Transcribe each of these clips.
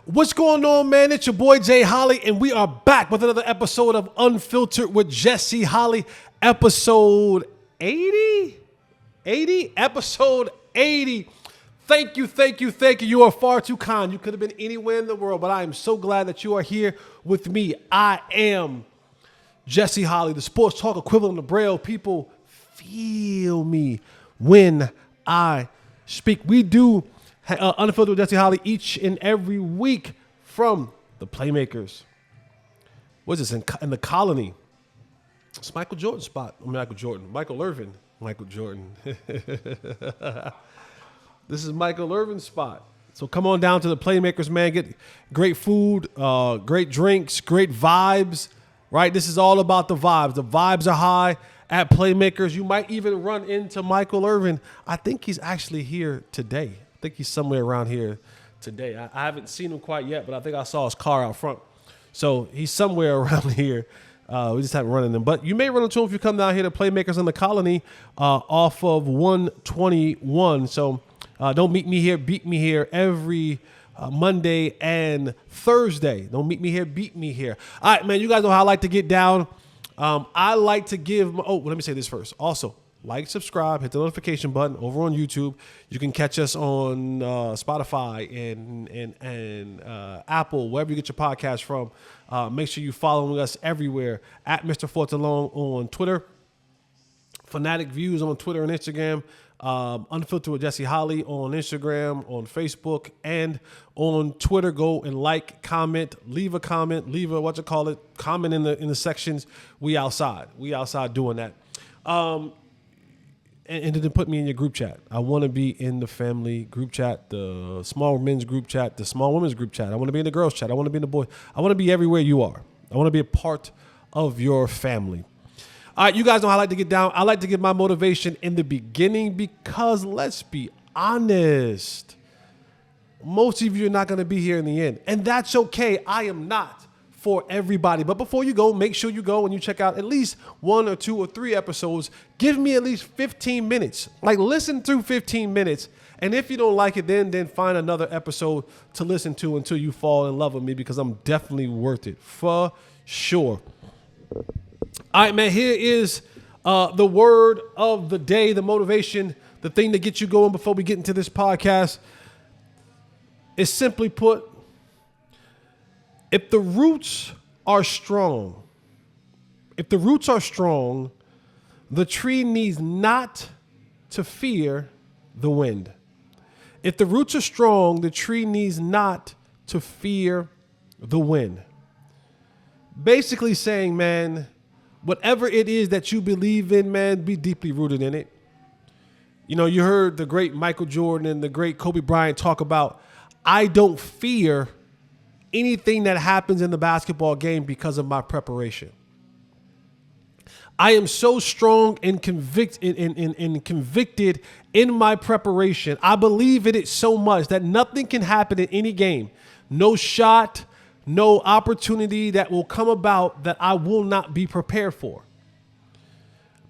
What's going on, man? It's your boy Jay Holley, and we are back with another episode of Unfiltered with Jesse Holley, episode 80? Episode 80. Thank you. You are far too kind. You could have been anywhere in the world, but I am so glad that you are here with me. I am Jesse Holley, the sports talk equivalent of Braille. People feel me when I speak. We do Unfiltered with Jesse Holley each and every week from the Playmakers. What's this, in the Colony? It's Michael Jordan spot. Michael Irvin. Michael Jordan. This is Michael Irvin's spot. So come on down to the Playmakers, man. Get great food, great drinks, great vibes, right? This is all about the vibes. The vibes are high at Playmakers. You might even run into Michael Irvin. I think he's actually here today. I think he's somewhere around here today. I haven't seen him quite yet, but I think I saw his car out front. So he's somewhere around here. We just haven't run into him. But you may run into him if you come down here to Playmakers in the Colony off of 121. So don't meet me here, beat me here every Monday and Thursday. Don't meet me here, beat me here. All right, man, you guys know how I like to get down. I like to give, let me say this first. Also, like, subscribe, hit the notification button over on YouTube. You can catch us on Spotify and Apple, wherever you get your podcast from. Make sure you following us everywhere at Mr. Fortalone on Twitter, Fanatics View on Twitter and Instagram, Unfiltered with Jesse Holley on Instagram, on Facebook, and on Twitter. Go and like, comment, leave a comment, comment in the sections. We outside doing that. And then put me in your group chat. I want to be in the family group chat, the small men's group chat, the small women's group chat. I want to be in the girls chat. I want to be in the boys. I want to be everywhere you are. I want to be a part of your family. All right, you guys know how I like to get down. I like to give my motivation in the beginning because let's be honest, most of you are not going to be here in the end. And that's okay. I am not for everybody. But before you go, make sure you go and you check out at least 1 or 2 or 3 episodes. Give me at least 15 minutes. Like, listen through 15 minutes. And if you don't like it, then find another episode to listen to until you fall in love with me, because I'm definitely worth it for sure. All right, man, here is the word of the day, the motivation, the thing that gets you going before we get into this podcast. Is simply put, if the roots are strong, the tree needs not to fear the wind. If the roots are strong, the tree needs not to fear the wind. Basically saying, man, whatever it is that you believe in, man, be deeply rooted in it. You know, you heard the great Michael Jordan and the great Kobe Bryant talk about, I don't fear anything that happens in the basketball game because of my preparation. I am so strong and convicted in my preparation. I believe in it so much that nothing can happen in any game. No shot, no opportunity that will come about that I will not be prepared for.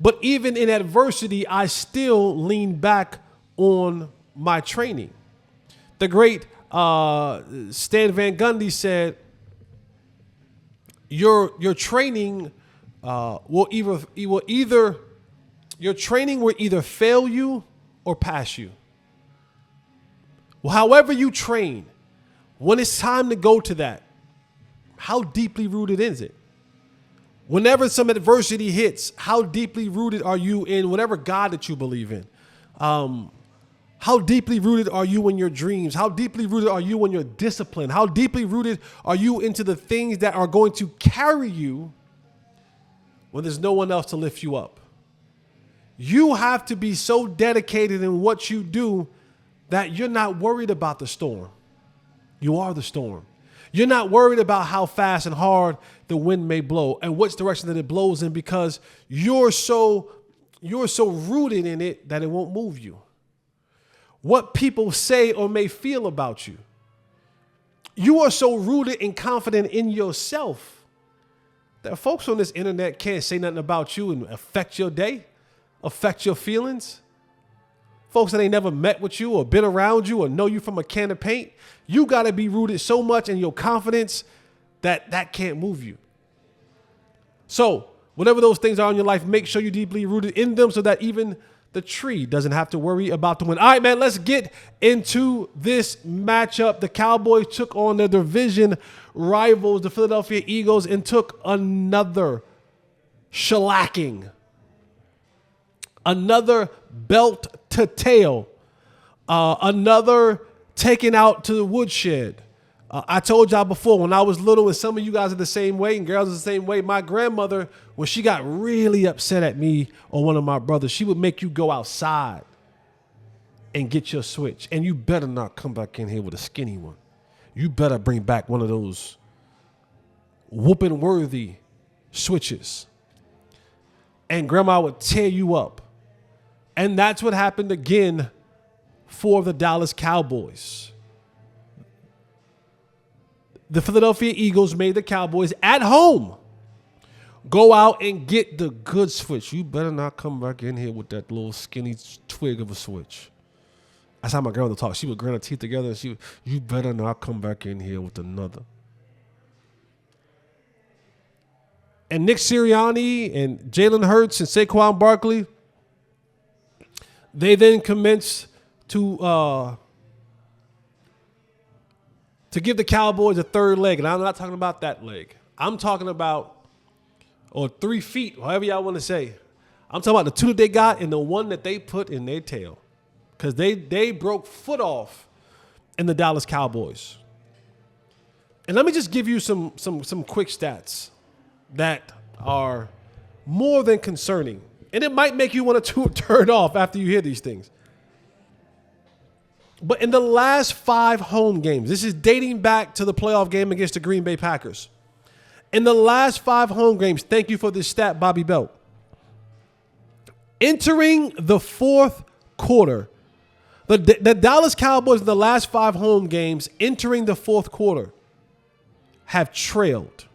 But even in adversity, I still lean back on my training. The great Stan Van Gundy said, your training will either fail you or pass you. Well, however you train, when it's time to go to that, how deeply rooted is it? Whenever some adversity hits, how deeply rooted are you in whatever God that you believe in? How deeply rooted are you in your dreams? How deeply rooted are you in your discipline? How deeply rooted are you into the things that are going to carry you when there's no one else to lift you up? You have to be so dedicated in what you do that you're not worried about the storm. You are the storm. You're not worried about how fast and hard the wind may blow and which direction that it blows in, because you're so rooted in it that it won't move you. What people say or may feel about you. You are so rooted and confident in yourself that folks on this internet can't say nothing about you and affect your day, affect your feelings. folks that ain't never met with you or been around you or know you from a can of paint, you got to be rooted so much in your confidence that can't move you. So whatever those things are in your life, make sure you're deeply rooted in them so that even the tree doesn't have to worry about the wind. All right, man, let's get into this matchup. The Cowboys took on their division rivals, the Philadelphia Eagles, and took another shellacking. Another belt to tail. Another taken out to the woodshed. I told y'all before, when I was little, and some of you guys are the same way, and girls are the same way, my grandmother, when she got really upset at me or one of my brothers, she would make you go outside and get your switch. And you better not come back in here with a skinny one. You better bring back one of those whooping-worthy switches. And grandma would tear you up. And that's what happened again for the Dallas Cowboys. The Philadelphia Eagles made the Cowboys at home go out and get the good switch. You better not come back in here with that little skinny twig of a switch. That's how my grandmother talked. She would grind her teeth together and you better not come back in here with another. And Nick Sirianni and Jalen Hurts and Saquon Barkley, they then commenced to give the Cowboys a third leg. And I'm not talking about that leg. I'm talking about, or 3 feet, however y'all want to say. I'm talking about the two that they got and the one that they put in their tail. Because they broke foot off in the Dallas Cowboys. And let me just give you some quick stats that are more than concerning. And it might make you want to turn off after you hear these things. But in the last 5 home games, this is dating back to the playoff game against the Green Bay Packers. In the last 5 home games, thank you for this stat, Bobby Belt. Entering the fourth quarter, the Dallas Cowboys in the last 5 home games, entering the fourth quarter, have trailed.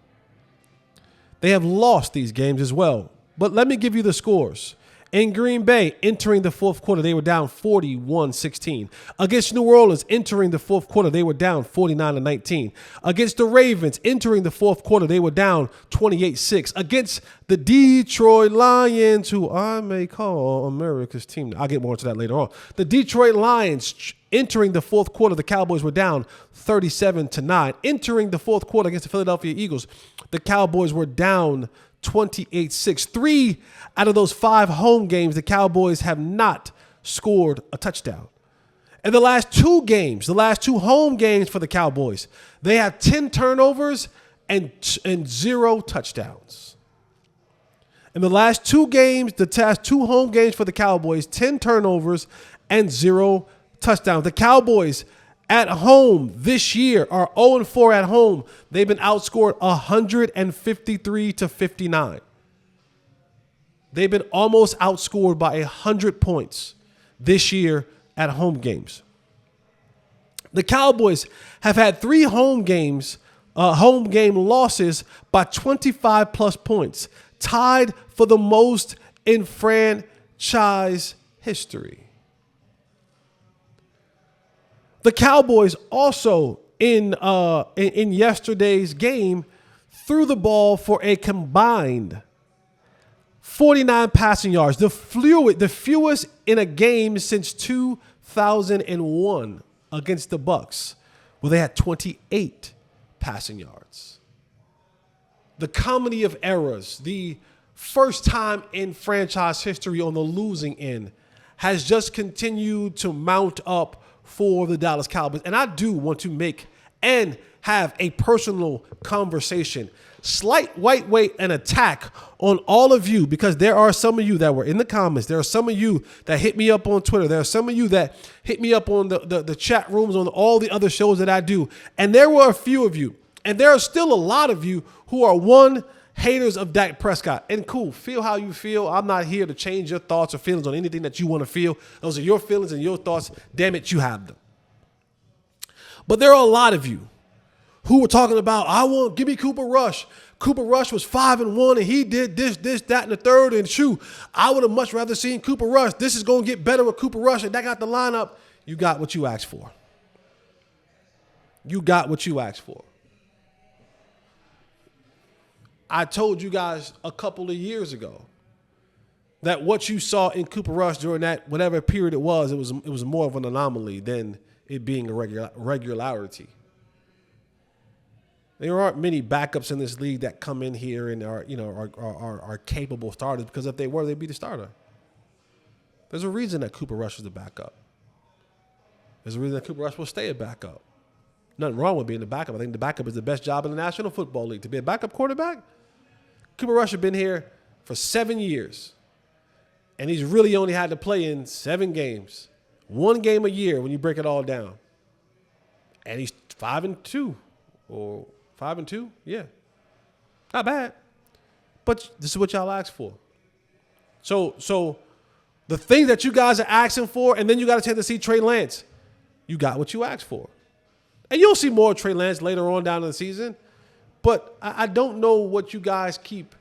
They have lost these games as well. But let me give you the scores. In Green Bay, entering the fourth quarter, they were down 41-16. Against New Orleans, entering the fourth quarter, they were down 49-19. Against the Ravens, entering the fourth quarter, they were down 28-6. Against the Detroit Lions, who I may call America's team. I'll get more into that later on. The Detroit Lions, entering the fourth quarter, the Cowboys were down 37-9. Entering the fourth quarter against the Philadelphia Eagles, the Cowboys were down 28-6. 3 out of those 5 home games, the Cowboys have not scored a touchdown. In the last 2 games, the last 2 home games for the Cowboys, they have 10 turnovers and 0 touchdowns. In the last 2 games, the last 2 home games for the Cowboys, 10 turnovers and 0 touchdowns. The Cowboys at home this year are 0-4 at home. They've been outscored 153-59. They've been almost outscored by 100 points this year at home games. The Cowboys have had 3 home game losses by 25 plus points, tied for the most in franchise history. The Cowboys also in yesterday's game threw the ball for a combined 49 passing yards, the fewest in a game since 2001 against the Bucs, where they had 28 passing yards. The comedy of errors, the first time in franchise history on the losing end, has just continued to mount up for the Dallas Cowboys. And I do want to make and have a personal conversation, slight lightweight and attack on all of you, because there are some of you that were in the comments. There are some of you that hit me up on Twitter. There are some of you that hit me up on the chat rooms on all the other shows that I do. And there were a few of you, and there are still a lot of you who are haters of Dak Prescott. And cool, feel how you feel. I'm not here to change your thoughts or feelings on anything that you want to feel. Those are your feelings and your thoughts. Damn it, you have them. But there are a lot of you who were talking about, give me Cooper Rush. Cooper Rush was 5-1 and he did this, that, and the third. And shoot, I would have much rather seen Cooper Rush. This is going to get better with Cooper Rush. And that got the lineup. You got what you asked for. You got what you asked for. I told you guys a couple of years ago that what you saw in Cooper Rush during that whatever period it was more of an anomaly than it being a regularity. There aren't many backups in this league that come in here and are capable starters, because if they were, they'd be the starter. There's a reason that Cooper Rush is the backup. There's a reason that Cooper Rush will stay a backup. Nothing wrong with being the backup. I think the backup is the best job in the National Football League. To be a backup quarterback, Cooper Rush has been here for 7 years. And he's really only had to play in 7 games. 1 game a year when you break it all down. And he's 5-2 or 5-2. Yeah. Not bad. But this is what y'all asked for. So the thing that you guys are asking for, and then you got a chance to see Trey Lance. You got what you asked for. And you'll see more Trey Lance later on down in the season. But I don't know what you guys keep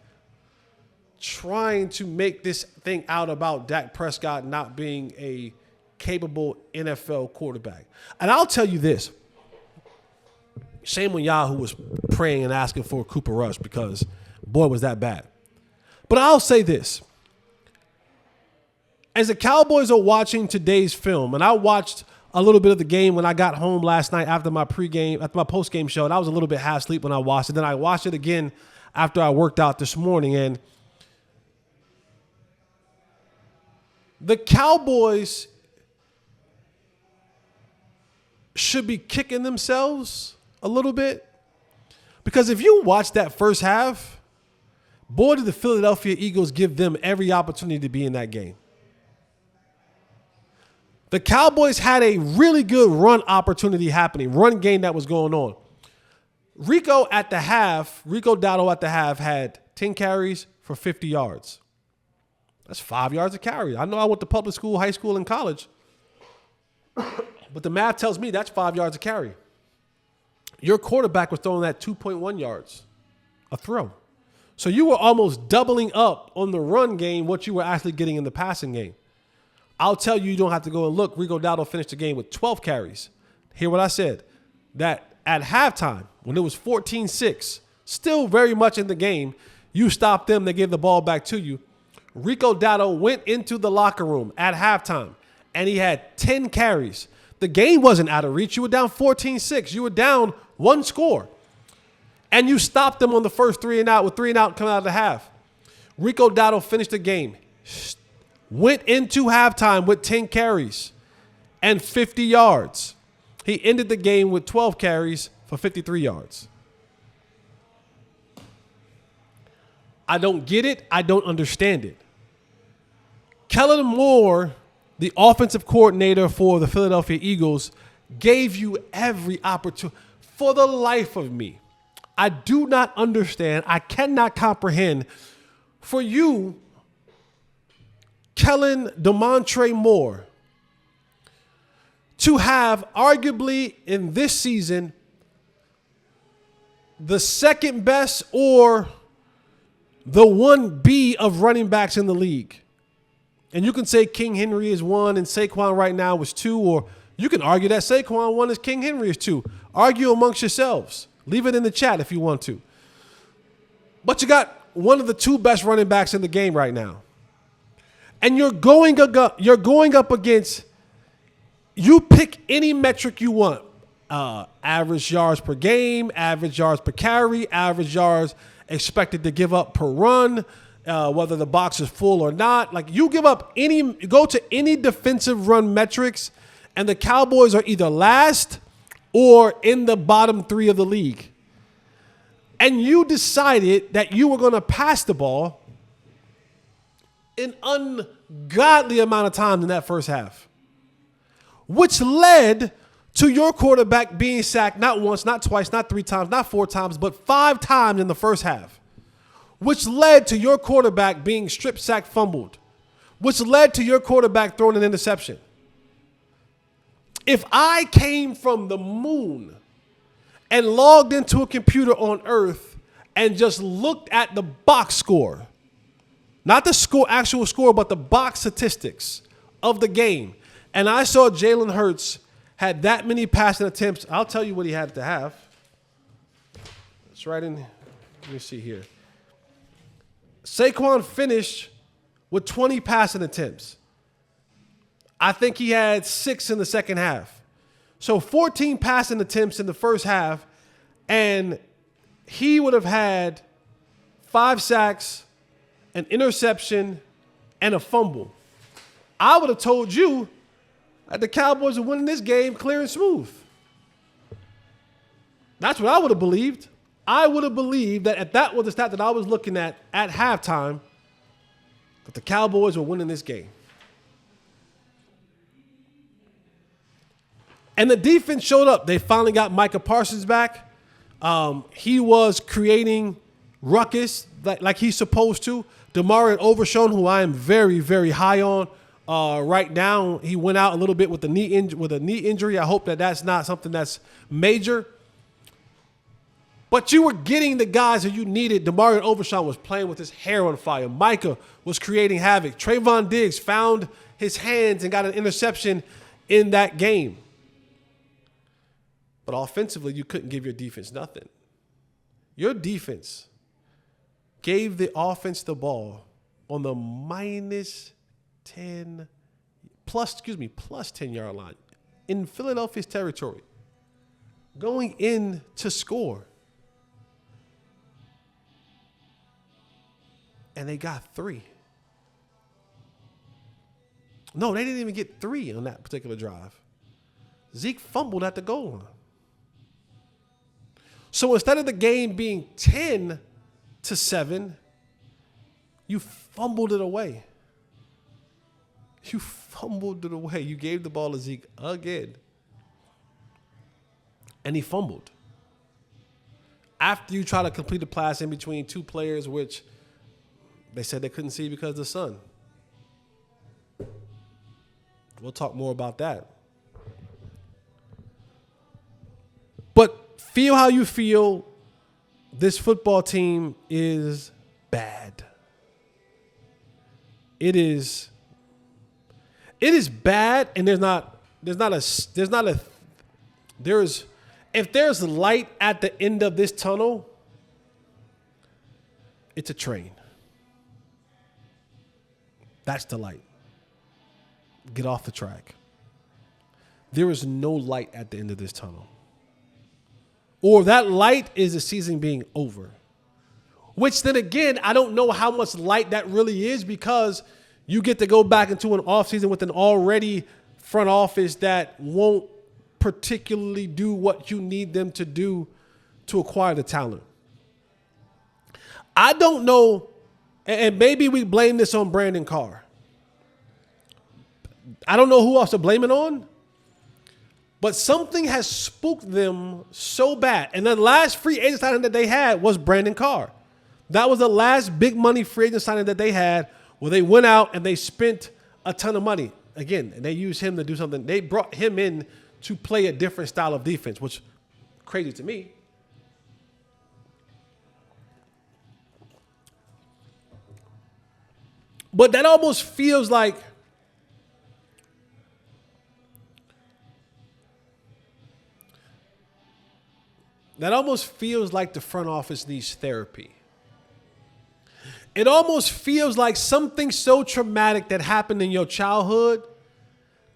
trying to make this thing out about Dak Prescott not being a capable NFL quarterback. And I'll tell you this. Shame on y'all who was praying and asking for Cooper Rush, because, boy, was that bad. But I'll say this. As the Cowboys are watching today's film, and I watched a little bit of the game when I got home last night after my post-game show, and I was a little bit half asleep when I watched it. Then I watched it again after I worked out this morning, and the Cowboys should be kicking themselves a little bit, because if you watch that first half, boy, did the Philadelphia Eagles give them every opportunity to be in that game. The Cowboys had a really good run opportunity happening, run game that was going on. Rico Dowdle at the half had 10 carries for 50 yards. That's 5 yards a carry. I know I went to public school, high school, and college, but the math tells me that's 5 yards a carry. Your quarterback was throwing that 2.1 yards a throw. So you were almost doubling up on the run game what you were actually getting in the passing game. I'll tell you, you don't have to go and look. Rico Dowdle finished the game with 12 carries. Hear what I said. That at halftime, when it was 14-6, still very much in the game, you stopped them, they gave the ball back to you. Rico Dowdle went into the locker room at halftime, and he had 10 carries. The game wasn't out of reach. You were down 14-6. You were down 1 score. And you stopped them on the first 3 and out with 3 and out coming out of the half. Rico Dowdle finished the game. Went into halftime with 10 carries and 50 yards. He ended the game with 12 carries for 53 yards. I don't get it. I don't understand it. Kellen Moore, the offensive coordinator for the Philadelphia Eagles, gave you every opportunity. For the life of me, I do not understand. I cannot comprehend for you, Kellen DeMontre Moore, to have arguably in this season the second best or the 1B of running backs in the league. And you can say King Henry is 1 and Saquon right now is 2, or you can argue that Saquon 1 is King Henry is 2. Argue amongst yourselves. Leave it in the chat if you want to. But you got one of the 2 best running backs in the game right now. And you're going up against, you pick any metric you want. Average yards per game, average yards per carry, average yards expected to give up per run, whether the box is full or not. Like, you go to any defensive run metrics, and the Cowboys are either last or in the bottom 3 of the league. And you decided that you were going to pass the ball an ungodly amount of time in that first half, which led to your quarterback being sacked not once, not twice, not 3 times, not 4 times, but 5 times in the first half, which led to your quarterback being strip sacked, fumbled, which led to your quarterback throwing an interception. If I came from the moon and logged into a computer on Earth and just looked at the box score, not the score, actual score, but the box statistics of the game, and I saw Jalen Hurts had that many passing attempts, I'll tell you what he had to have. It's right in, let me see here. Saquon finished with 20 passing attempts. I think he had 6 in the second half. So 14 passing attempts in the first half, and he would have had 5 sacks, an interception, and a fumble. I would have told you that the Cowboys are winning this game clear and smooth. That's what I would have believed. I would have believed that if that was the stat that I was looking at halftime, that the Cowboys were winning this game. And the defense showed up. They finally got Micah Parsons back. He was creating ruckus like he's supposed to. Demarion Overshown, who I am very, very high on right now, he went out a little bit with a knee injury. I hope that that's not something that's major. But you were getting the guys that you needed. Demarion Overshown was playing with his hair on fire. Micah was creating havoc. Trayvon Diggs found his hands and got an interception in that game. But offensively, you couldn't give your defense nothing. Your defense gave the offense the ball on the plus 10-yard line in Philadelphia's territory, going in to score. And they got 3. No, they didn't even get 3 on that particular drive. Zeke fumbled at the goal line. So instead of the game being 10-7, you fumbled it away. You fumbled it away. You gave the ball to Zeke again. And he fumbled. After you try to complete a pass in between 2 players, which they said they couldn't see because of the sun. We'll talk more about that. But feel how you feel. This football team is bad. It is bad, and if there's light at the end of this tunnel, it's a train. That's the light. Get off the track. There is no light at the end of this tunnel. Or that light is the season being over. Which then again, I don't know how much light that really is, because you get to go back into an offseason with an already front office that won't particularly do what you need them to do to acquire the talent. I don't know, and maybe we blame this on Brandon Carr. I don't know who else to blame it on, but something has spooked them so bad. And the last free agent signing that they had was Brandon Carr. That was the last big money free agent signing that they had, where they went out and they spent a ton of money. Again, and they used him to do something. They brought him in to play a different style of defense, which is crazy to me. But that almost feels like the front office needs therapy. It almost feels like something so traumatic that happened in your childhood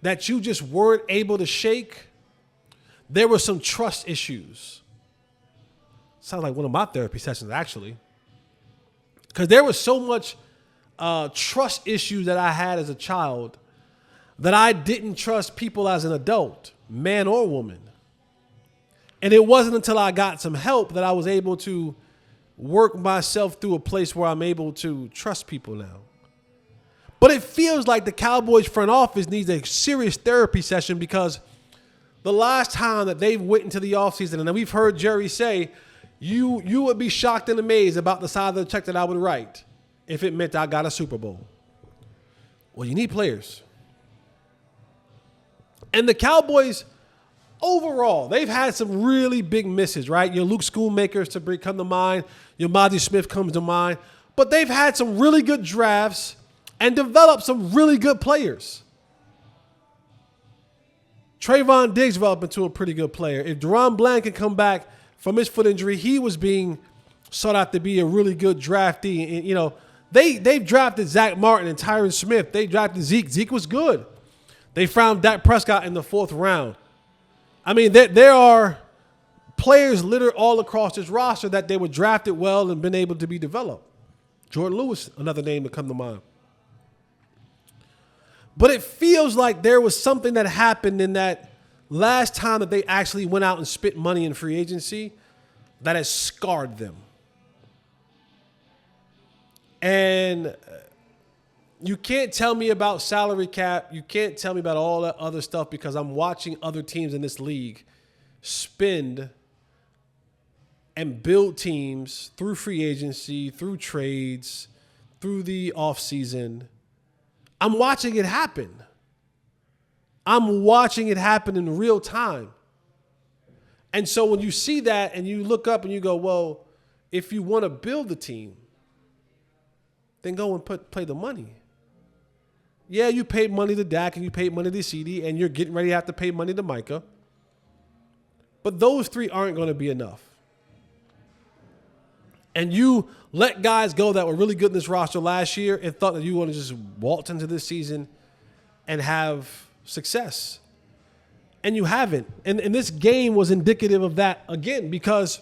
that you just weren't able to shake. There were some trust issues. Sounds like one of my therapy sessions, actually. Because there was so much trust issues that I had as a child that I didn't trust people as an adult, man or woman. And it wasn't until I got some help that I was able to work myself through a place where I'm able to trust people now. But it feels like the Cowboys front office needs a serious therapy session, because the last time that they went into the offseason, and we've heard Jerry say, you would be shocked and amazed about the size of the check that I would write if it meant I got a Super Bowl. Well, you need players. And the Cowboys overall, they've had some really big misses, right? Your Luke Schoolmakers come to mind. Your Mazi Smith comes to mind. But they've had some really good drafts and developed some really good players. Trayvon Diggs developed into a pretty good player. If Deron Bland can come back from his foot injury, he was being sought out to be a really good draftee. And, you know, they've drafted Zach Martin and Tyron Smith. They drafted Zeke. Zeke was good. They found Dak Prescott in the 4th round. I mean, there are players littered all across this roster that they were drafted well and been able to be developed. Jordan Lewis, another name to come to mind. But it feels like there was something that happened in that last time that they actually went out and spent money in free agency that has scarred them. And you can't tell me about salary cap. You can't tell me about all that other stuff because I'm watching other teams in this league spend and build teams through free agency, through trades, through the offseason. I'm watching it happen. I'm watching it happen in real time. And so when you see that and you look up and you go, well, if you want to build a team, then go and play the money. Yeah, you paid money to Dak and you paid money to CD and you're getting ready to have to pay money to Micah. But those 3 aren't going to be enough. And you let guys go that were really good in this roster last year and thought that you want to just waltz into this season and have success. And you haven't. And this game was indicative of that again, because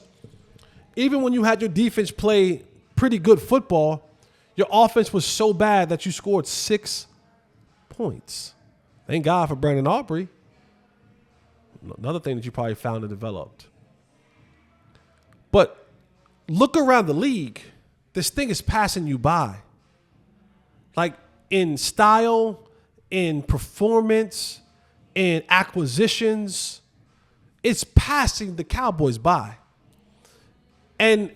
even when you had your defense play pretty good football, your offense was so bad that you scored 6 points. Thank God for Brandon Aubrey. Another thing that you probably found and developed. But look around the league. This thing is passing you by. Like in style, in performance, in acquisitions, it's passing the Cowboys by. And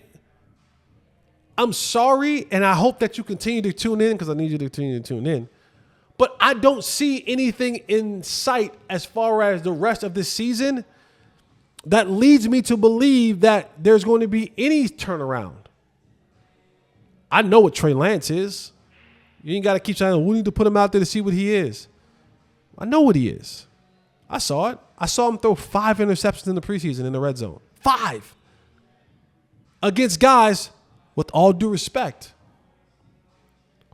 I'm sorry, and I hope that you continue to tune in because I need you to continue to tune in. But I don't see anything in sight as far as the rest of this season that leads me to believe that there's going to be any turnaround. I know what Trey Lance is. You ain't got to keep saying, we need to put him out there to see what he is. I know what he is. I saw it. I saw him throw 5 interceptions in the preseason in the red zone. 5. Against guys, with all due respect,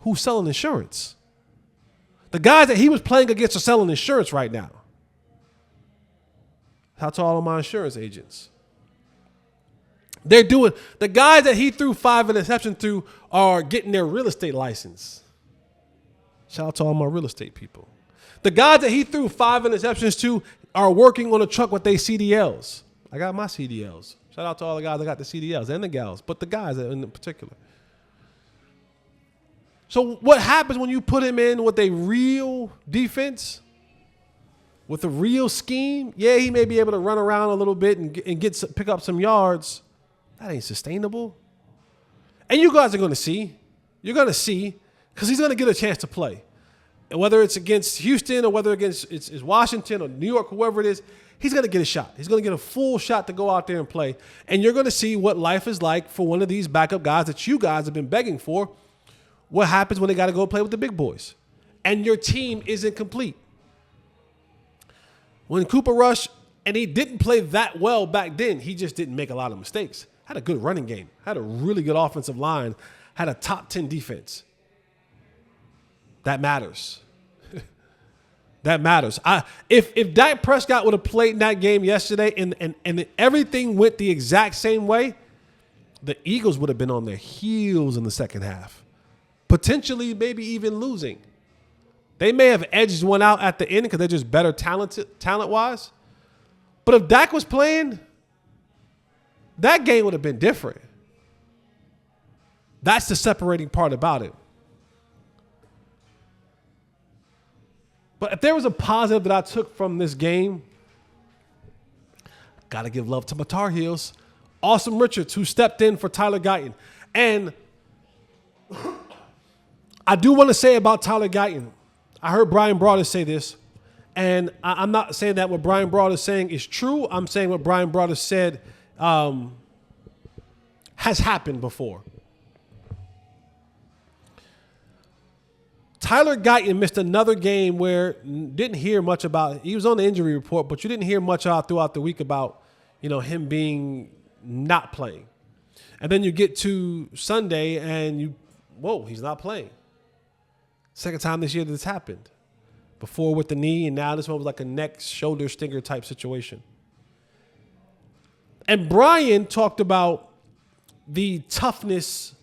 who's selling insurance. The guys that he was playing against are selling insurance right now. How to all of my insurance agents. They're doing, the guys that he threw 5 interceptions to are getting their real estate license. Shout out to all my real estate people. The guys that he threw 5 interceptions to are working on a truck with their CDLs. I got my CDLs. Shout out to all the guys that got the CDLs and the gals, but the guys in particular. So what happens when you put him in with a real defense, with a real scheme? Yeah, he may be able to run around a little bit and pick up some yards. That ain't sustainable. And you guys are going to see. You're going to see because he's going to get a chance to play. And whether it's against Houston or whether it's Washington or New York, whoever it is, he's going to get a shot. He's going to get a full shot to go out there and play. And you're going to see what life is like for one of these backup guys that you guys have been begging for. What happens when they got to go play with the big boys and your team isn't complete. When Cooper Rush, and he didn't play that well back then, he just didn't make a lot of mistakes. Had a good running game, had a really good offensive line, had a top 10 defense. That matters. That matters. If Dak Prescott would have played in that game yesterday and everything went the exact same way, the Eagles would have been on their heels in the second half. Potentially maybe even losing. They may have edged one out at the end because they're just better talent-wise. But if Dak was playing, that game would have been different. That's the separating part about it. But if there was a positive that I took from this game, got to give love to my Tar Heels. Awesome Richards, who stepped in for Tyler Guyton. And I do want to say about Tyler Guyton, I heard Brian Broaddus say this, And I'm not saying that what Brian Broad is saying is true. I'm saying what Brian Broad has said has happened before. Tyler Guyton missed another game where didn't hear much about. He was on the injury report, but you didn't hear much throughout the week about him being not playing. And then you get to Sunday and he's not playing. Second time this year that this happened. Before with the knee, and now this one was like a neck, shoulder, stinger type situation. And Brian talked about the toughness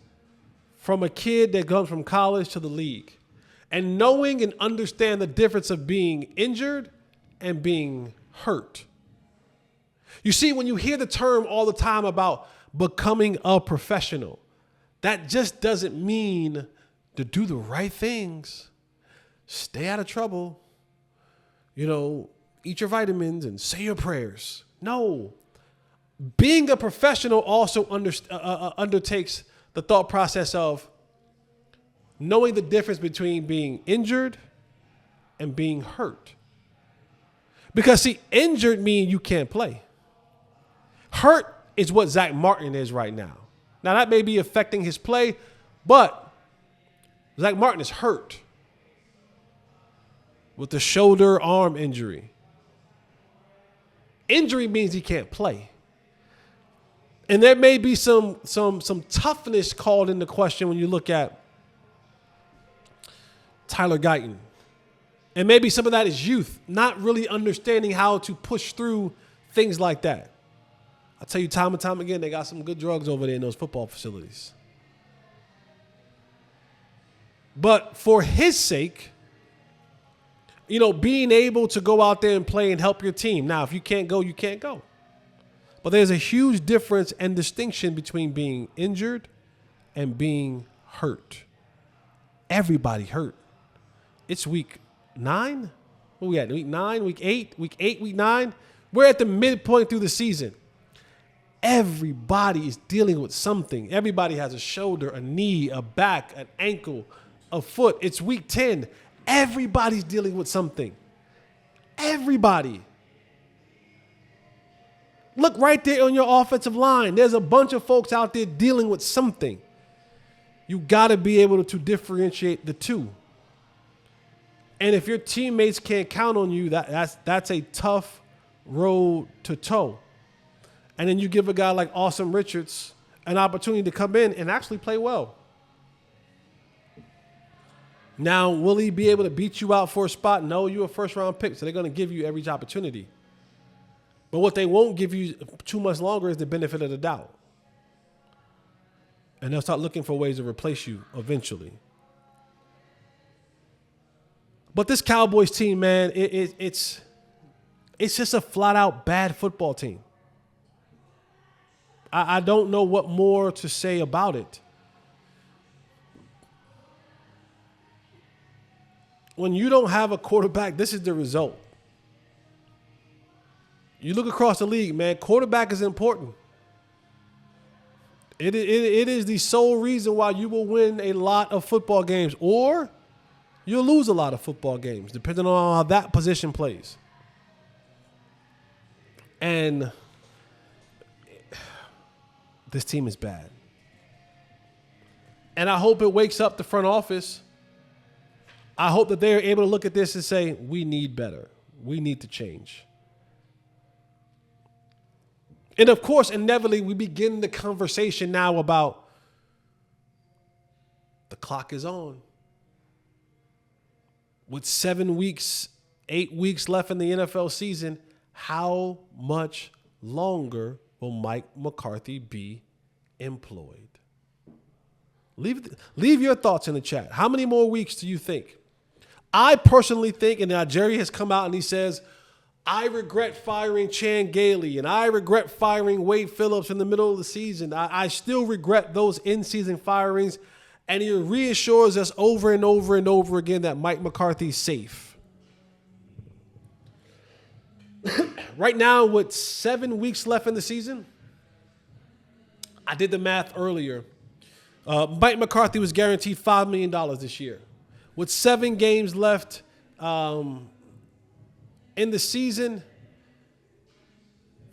from a kid that comes from college to the league. And knowing and understand the difference of being injured and being hurt. You see, when you hear the term all the time about becoming a professional, that just doesn't mean to do the right things, stay out of trouble, eat your vitamins and say your prayers. No. Being a professional also undertakes the thought process of knowing the difference between being injured and being hurt. Because, see, injured means you can't play. Hurt is what Zach Martin is right now. Now, that may be affecting his play, but Zach Martin is hurt with the shoulder arm injury. Injury means he can't play. And there may be some toughness called into question when you look at Tyler Guyton. And maybe some of that is youth, not really understanding how to push through things like that. I tell you time and time again, they got some good drugs over there in those football facilities. But for his sake, being able to go out there and play and help your team. Now, if you can't go, you can't go. But there's a huge difference and distinction between being injured and being hurt. Everybody hurt. It's week 9. What we at? Week 9, week 8, week 8, week 9. We're at the midpoint through the season. Everybody is dealing with something. Everybody has a shoulder, a knee, a back, an ankle, a foot. It's week 10. Everybody's dealing with something. Everybody. Look right there on your offensive line. There's a bunch of folks out there dealing with something. You got to be able to differentiate the two. And if your teammates can't count on you, that's a tough road to toe. And then you give a guy like Austin Richards an opportunity to come in and actually play well. Now, will he be able to beat you out for a spot? No, you're a first-round pick, so they're going to give you every opportunity. But what they won't give you too much longer is the benefit of the doubt. And they'll start looking for ways to replace you eventually. But this Cowboys team, man, it's just a flat-out bad football team. I don't know what more to say about it. When you don't have a quarterback, this is the result. You look across the league, man, quarterback is important. It is the sole reason why you will win a lot of football games, or you'll lose a lot of football games, depending on how that position plays. And this team is bad. And I hope it wakes up the front office. I hope that they're able to look at this and say, we need better. We need to change. And of course, inevitably, we begin the conversation now about the clock is on. With 7 weeks, 8 weeks left in the NFL season, how much longer will Mike McCarthy be employed? Leave your thoughts in the chat. How many more weeks do you think? I personally think, and Jerry has come out and he says, I regret firing Chan Gailey and I regret firing Wade Phillips in the middle of the season. I still regret those in-season firings. And he reassures us over and over and over again that Mike McCarthy's safe. Right now, with 7 weeks left in the season, I did the math earlier. Mike McCarthy was guaranteed $5 million this year. With 7 games left, in the season,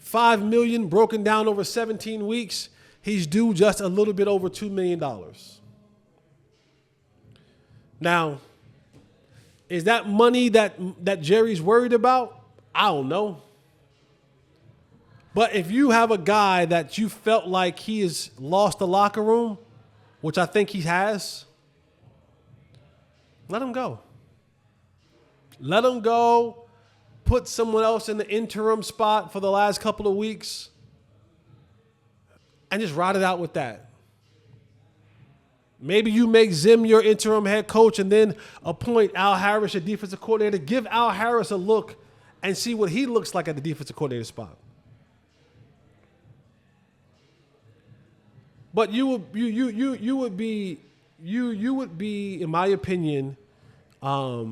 $5 million broken down over 17 weeks, he's due just a little bit over $2 million. Now, is that money that Jerry's worried about? I don't know. But if you have a guy that you felt like he has lost the locker room, which I think he has, let him go. Let him go. Put someone else in the interim spot for the last couple of weeks and just ride it out with that. Maybe you make Zim your interim head coach and then appoint Al Harris your defensive coordinator. Give Al Harris a look and see what he looks like at the defensive coordinator spot. But you would be, in my opinion, a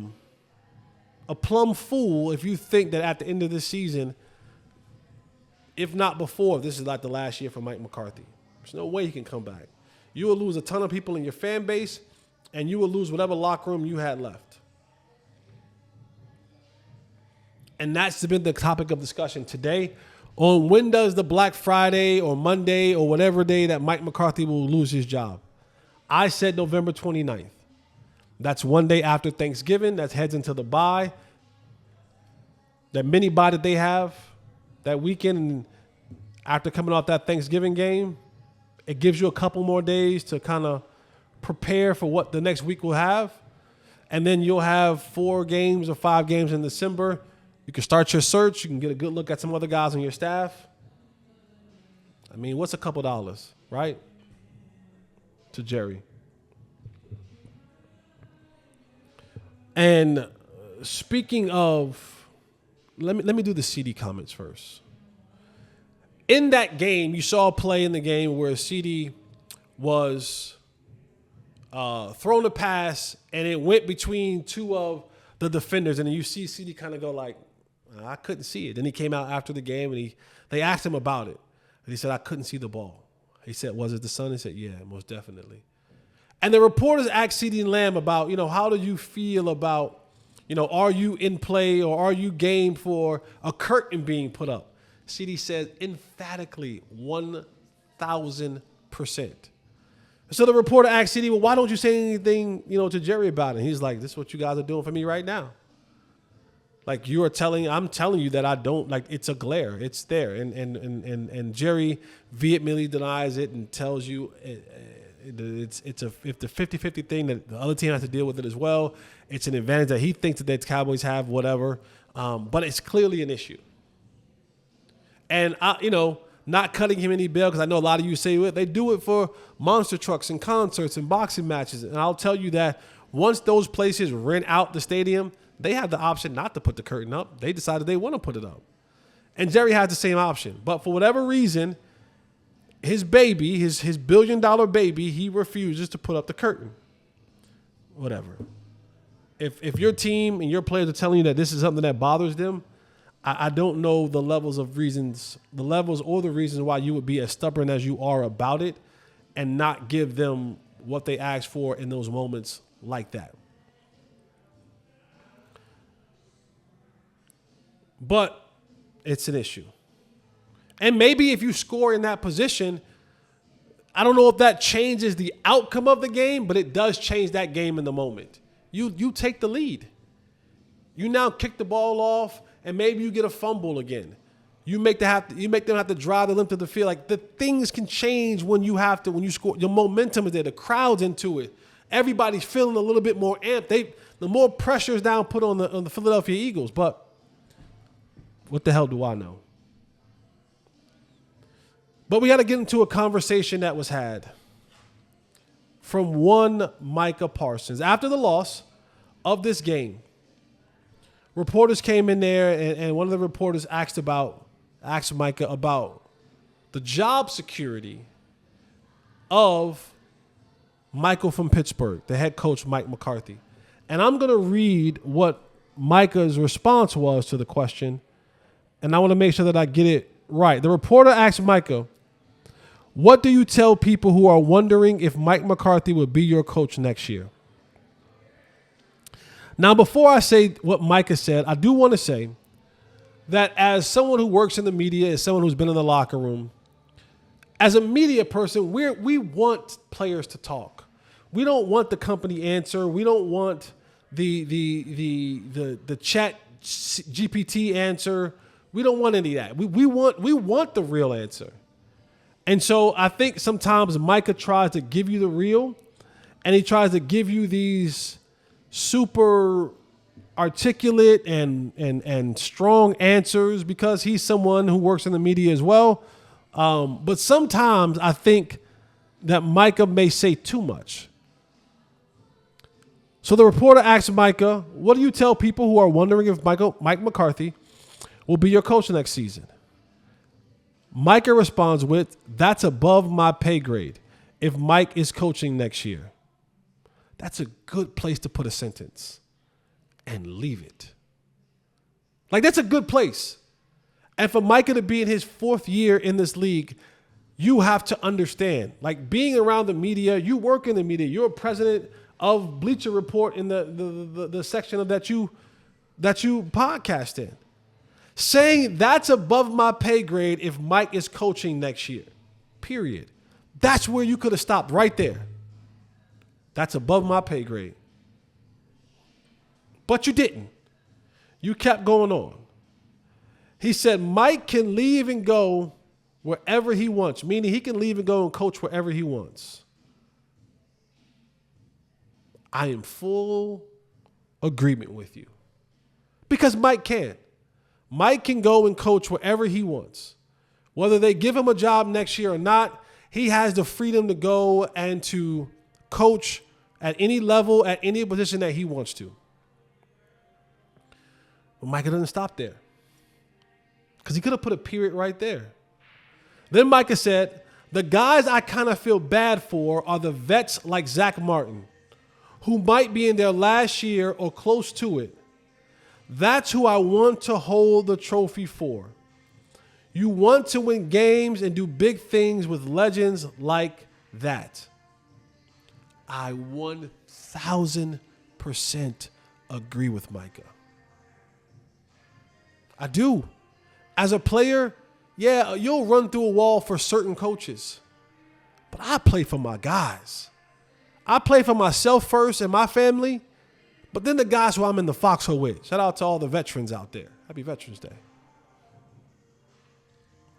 plumb fool if you think that at the end of this season, if not before, this is like the last year for Mike McCarthy. There's no way he can come back. You will lose a ton of people in your fan base, and you will lose whatever locker room you had left. And that's been the topic of discussion today on when does the Black Friday or Monday or whatever day that Mike McCarthy will lose his job. I said November 29th. That's one day after Thanksgiving. That heads into the bye. That mini bye that they have that weekend after coming off that Thanksgiving game, it gives you a couple more days to kind of prepare for what the next week will have. And then you'll have 4 games or 5 games in December. You can start your search. You can get a good look at some other guys on your staff. I mean, what's a couple dollars, right? To Jerry. And speaking of, let me do the CD comments first. In that game, you saw a play in the game where CD was thrown a pass and it went between 2 of the defenders, and then you see CD kind of go like, I couldn't see it. Then he came out after the game and they asked him about it. And he said, I couldn't see the ball. He said, was it the sun? He said, yeah, most definitely. And the reporters asked CeeDee Lamb about, how do you feel about, are you in play or are you game for a curtain being put up? CeeDee said emphatically 1,000%. So the reporter asked CeeDee, well, why don't you say anything, to Jerry about it? And he's like, this is what you guys are doing for me right now. Like I'm telling you that I don't, like, it's a glare. It's there. And Jerry vehemently denies it and tells you it's a 50-50 thing that the other team has to deal with it as well. It's an advantage that he thinks that the Cowboys have, whatever. But it's clearly an issue. And, not cutting him any bail, because I know a lot of you say they do it for monster trucks and concerts and boxing matches. And I'll tell you that once those places rent out the stadium, they have the option not to put the curtain up. They decided they want to put it up. And Jerry has the same option. But for whatever reason, his baby, his $1 billion baby, he refuses to put up the curtain. Whatever. If your team and your players are telling you that this is something that bothers them, I don't know the levels or the reasons why you would be as stubborn as you are about it and not give them what they asked for in those moments like that. But it's an issue. And maybe if you score in that position, I don't know if that changes the outcome of the game, but it does change that game in the moment. You take the lead. You now kick the ball off, and maybe you get a fumble again. You make them have to drive the length of the field. Like, the things can change when you score. Your momentum is there. The crowd's into it. Everybody's feeling a little bit more amped. The more pressure is down put on the Philadelphia Eagles. But what the hell do I know? But we got to get into a conversation that was had from one Micah Parsons. After the loss of this game, reporters came in there, and one of the reporters asked Micah about the job security of Michael from Pittsburgh, the head coach, Mike McCarthy. And I'm going to read what Micah's response was to the question, and I want to make sure that I get it right. The reporter asked Micah, what do you tell people who are wondering if Mike McCarthy will be your coach next year? Now, before I say what Micah said, I do want to say that as someone who works in the media, as someone who's been in the locker room, as a media person, we want players to talk. We don't want the company answer. We don't want the chat GPT answer. We don't want any of that. We want the real answer. And so I think sometimes Micah tries to give you the real, and he tries to give you these super articulate and strong answers because he's someone who works in the media as well. But sometimes I think that Micah may say too much. So the reporter asked Micah, what do you tell people who are wondering if Mike McCarthy will be your coach next season? Micah responds with, that's above my pay grade if Mike is coaching next year. That's a good place to put a sentence and leave it. Like, that's a good place. And for Micah to be in his 4th year in this league, you have to understand, like, being around the media, you work in the media, you're a president of Bleacher Report in the section of that you podcast in. Saying that's above my pay grade if Mike is coaching next year, period. That's where you could have stopped right there. That's above my pay grade. But you didn't. You kept going on. He said Mike can leave and go wherever he wants, meaning he can leave and go and coach wherever he wants. I am full agreement with you. Because Mike can. Mike can go and coach wherever he wants. Whether they give him a job next year or not, he has the freedom to go and to coach at any level, at any position that he wants to. But Micah doesn't stop there. Because he could have put a period right there. Then Micah said, the guys I kind of feel bad for are the vets like Zach Martin, who might be in their last year or close to it. That's who I want to hold the trophy for. You want to win games and do big things with legends like that. I 1,000% agree with Micah. I do. As a player, yeah, you'll run through a wall for certain coaches. But I play for my guys. I play for myself first and my family, but then the guys who I'm in the foxhole with. Shout out to all the veterans out there. Happy Veterans Day.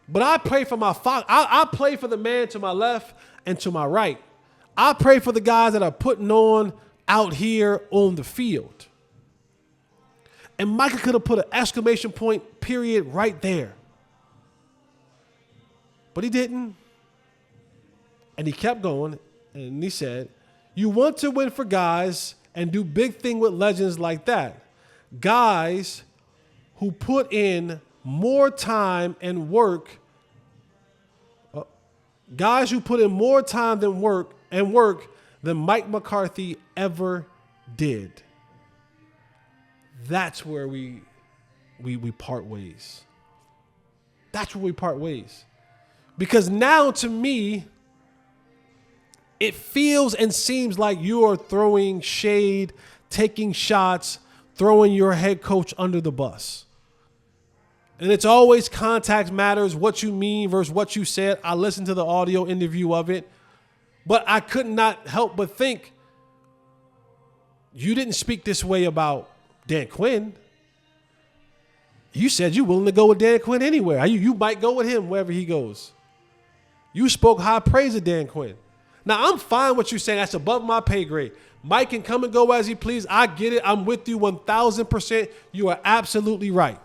But I pray for I play for the man to my left and to my right. I pray for the guys that are putting on out here on the field. And Micah could have put an exclamation point, period, right there. But he didn't. And he kept going. And he said, you want to win for guys and do big thing with legends like that. Guys who put in more time and work. Guys who put in more time than work than Mike McCarthy ever did. That's where we part ways. That's where we part ways. Because now to me, it feels and seems like you are throwing shade, taking shots, throwing your head coach under the bus. And it's always context matters, what you mean versus what you said. I listened to the audio interview of it, but I could not help but think, you didn't speak this way about Dan Quinn. You said you're willing to go with Dan Quinn anywhere. You might go with him wherever he goes. You spoke high praise of Dan Quinn. Now, I'm fine with you saying that's above my pay grade. Mike can come and go as he please. I get it. I'm with you 1,000%. You are absolutely right.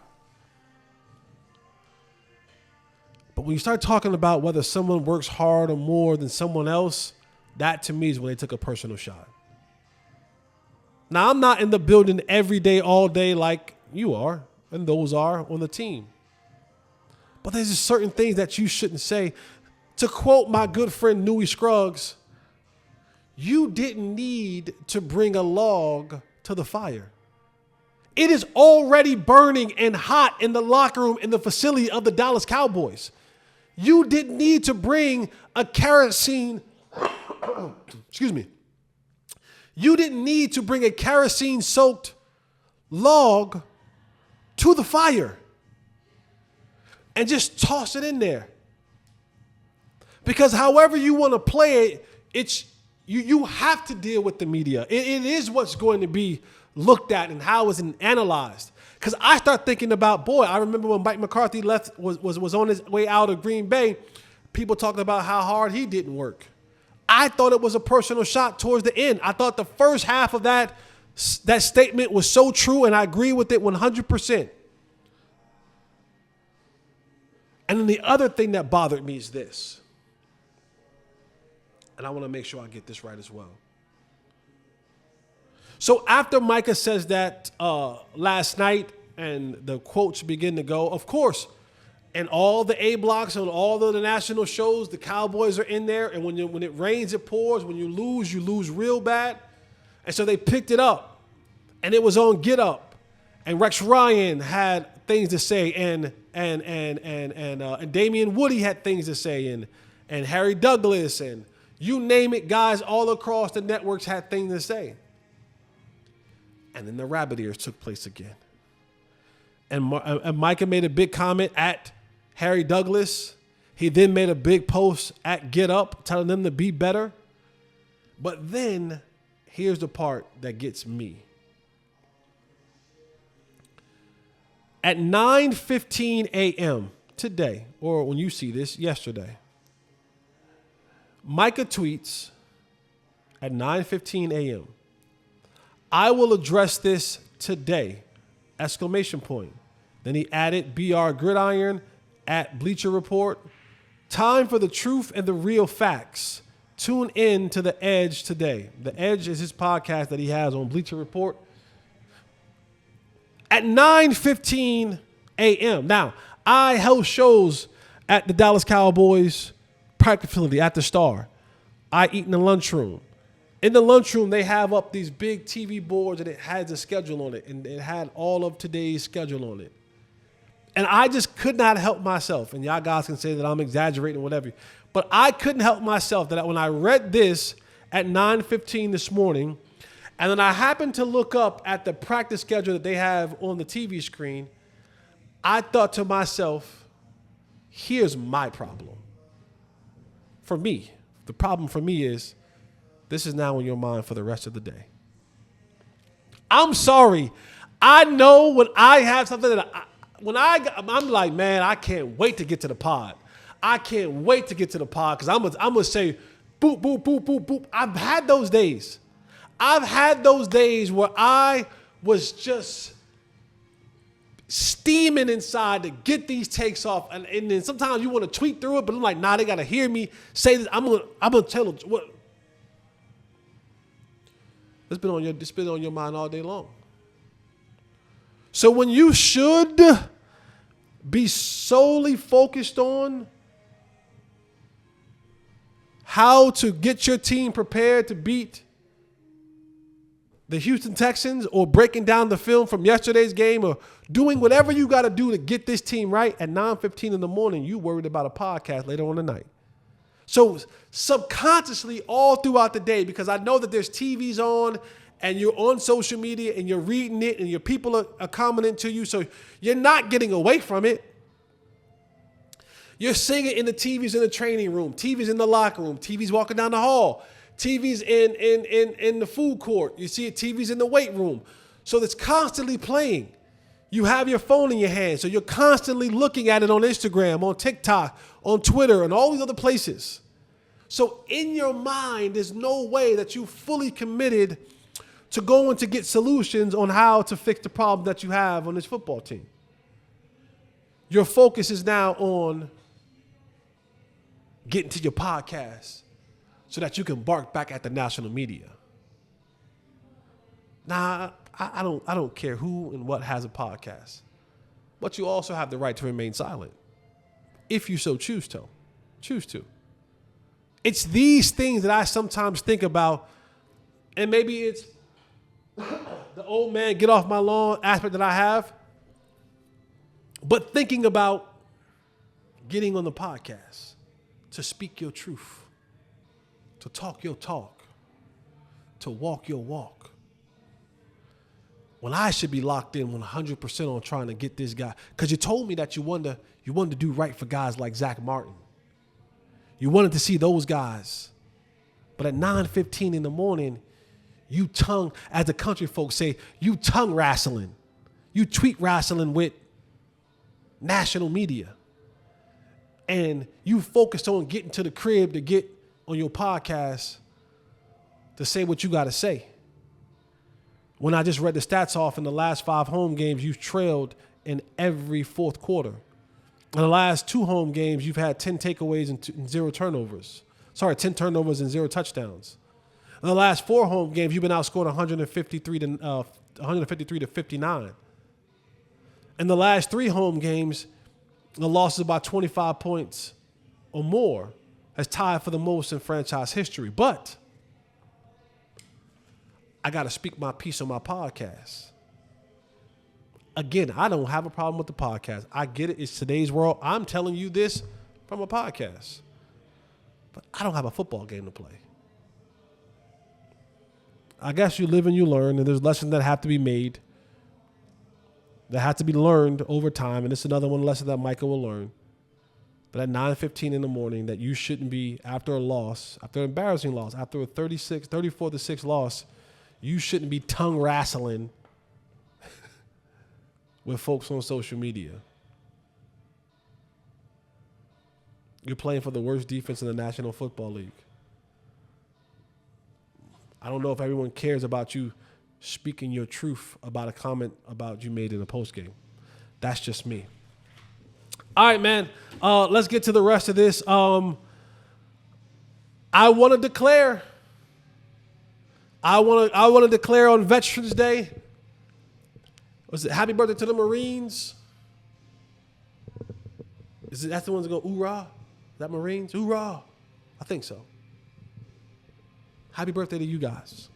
But when you start talking about whether someone works hard or more than someone else, that to me is when they took a personal shot. Now, I'm not in the building every day, all day like you are, and those are on the team. But there's just certain things that you shouldn't say. To quote my good friend Newey Scruggs, you didn't need to bring a log to the fire. It is already burning and hot in the locker room in the facility of the Dallas Cowboys. You didn't need to bring a kerosene, excuse me. You didn't need to bring a kerosene-soaked log to the fire. and just toss it in there. Because however you want to play it, it's you have to deal with the media. It is what's going to be looked at and how it's analyzed. Because I start thinking about, boy, I remember when Mike McCarthy was on his way out of Green Bay, people talking about how hard he didn't work. I thought it was a personal shot towards the end. I thought the first half of that statement was so true, and I agree with it 100%. And then the other thing that bothered me is this. And I want to make sure I get this right as well. So after Micah says that last night and the quotes begin to go, of course, and all the A blocks on all the national shows, the Cowboys are in there. And when it rains, it pours. When you lose real bad. And so they picked it up. And it was on Get Up. And Rex Ryan had things to say. And Damian Woody had things to say. And Harry Douglas and you name it, guys all across the networks had things to say. And then the rabbit ears took place again. And Micah made a big comment at Harry Douglas. He then made a big post at Get Up telling them to be better. But then here's the part that gets me. At 9:15 a.m. today, or when you see this, yesterday, Micah tweets at 9:15 a.m. I will address this today! ! Then he added BR Gridiron at Bleacher Report. Time for the truth and the real facts. Tune in to The Edge today. The Edge is his podcast that he has on Bleacher Report. At 9:15 a.m. Now, I host shows at the Dallas Cowboys practice facility at the Star. I eat in the lunchroom. In the lunchroom, they have up these big TV boards and it has a schedule on it. And it had all of today's schedule on it. And I just could not help myself. And y'all guys can say that I'm exaggerating or whatever. But I couldn't help myself that when I read this at 9:15 this morning, and then I happened to look up at the practice schedule that they have on the TV screen, I thought to myself, here's my problem. For me, the problem for me is this is now in your mind for the rest of the day. I'm sorry. I know when I have something that I'm like, man, I can't wait to get to the pod. I can't wait to get to the pod because I'm gonna say, boop, boop, boop, boop, boop. I've had those days. I've had those days where I was just steaming inside to get these takes off. And then sometimes you want to tweet through it, but I'm like, nah, they got to hear me say this. I'm gonna tell them what. It's been on your mind all day long. So when you should be solely focused on how to get your team prepared to beat the Houston Texans or breaking down the film from yesterday's game or doing whatever you got to do to get this team right at 9:15 in the morning, you worried about a podcast later on tonight. So subconsciously all throughout the day, because I know that there's TVs on and you're on social media and you're reading it and your people are commenting to you. So you're not getting away from it. You're seeing it in the TVs in the training room, TVs in the locker room, TVs walking down the hall, TVs in the food court. You see it, TVs in the weight room. So it's constantly playing. You have your phone in your hand, so you're constantly looking at it on Instagram, on TikTok, on Twitter, and all these other places. So in your mind, there's no way that you fully committed to going to get solutions on how to fix the problem that you have on this football team. Your focus is now on getting to your podcast so that you can bark back at the national media. Now, I don't care who and what has a podcast, but you also have the right to remain silent if you so choose to. It's these things that I sometimes think about, and maybe it's the old man get off my lawn aspect that I have, but thinking about getting on the podcast to speak your truth, to talk your talk, to walk your walk. when I should be locked in 100% on trying to get this guy. Because you told me that you wanted to do right for guys like Zach Martin. You wanted to see those guys. But at 9:15 in the morning, you as the country folks say, you tongue wrestling. You tweet wrestling with national media. And you focused on getting to the crib to get on your podcast to say what you got to say. When I just read the stats off, in the last 5 home games, you've trailed in every fourth quarter. In the last 2 home games, you've had 10 takeaways and 0 turnovers. 10 turnovers and 0 touchdowns. In the last 4 home games, you've been outscored 153 to 59. In the last 3 home games, the losses by 25 points or more has tied for the most in franchise history. But I got to speak my piece on my podcast. Again, I don't have a problem with the podcast. I get it. It's today's world. I'm telling you this from a podcast. But I don't have a football game to play. I guess you live and you learn, and there's lessons that have to be made, that have to be learned over time. And this is another one lesson that Micah will learn. But at 9:15 in the morning, that you shouldn't be, after a loss, after an embarrassing loss, after a 34-6 loss, you shouldn't be tongue wrestling with folks on social media. You're playing for the worst defense in the National Football League. I don't know if everyone cares about you speaking your truth about a comment about you made in a post game. That's just me. All right, man. Let's get to the rest of this. I want to declare. I want to declare on Veterans Day. Was it happy birthday to the Marines? That's the ones that go hoorah? Is that Marines? Hoorah! I think so. Happy birthday to you guys.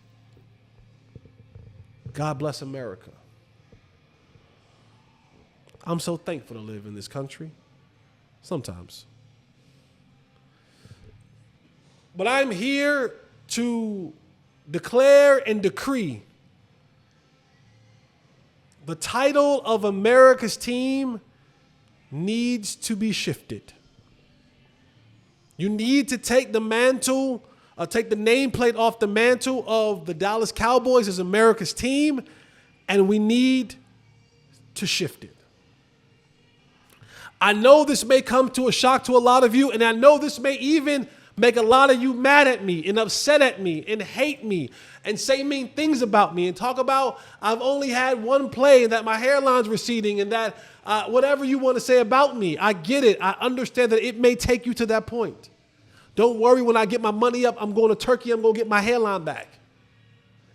God bless America. I'm so thankful to live in this country. Sometimes. But I'm here to declare and decree the title of America's team needs to be shifted. You need to take the mantle, take the nameplate off the mantle of the Dallas Cowboys as America's team, and we need to shift it. I know this may come to a shock to a lot of you, and I know this may even make a lot of you mad at me and upset at me and hate me and say mean things about me and talk about I've only had one play and that my hairline's receding and that whatever you want to say about me. I get it. I understand that it may take you to that point. Don't worry, when I get my money up, I'm going to Turkey. I'm going to get my hairline back.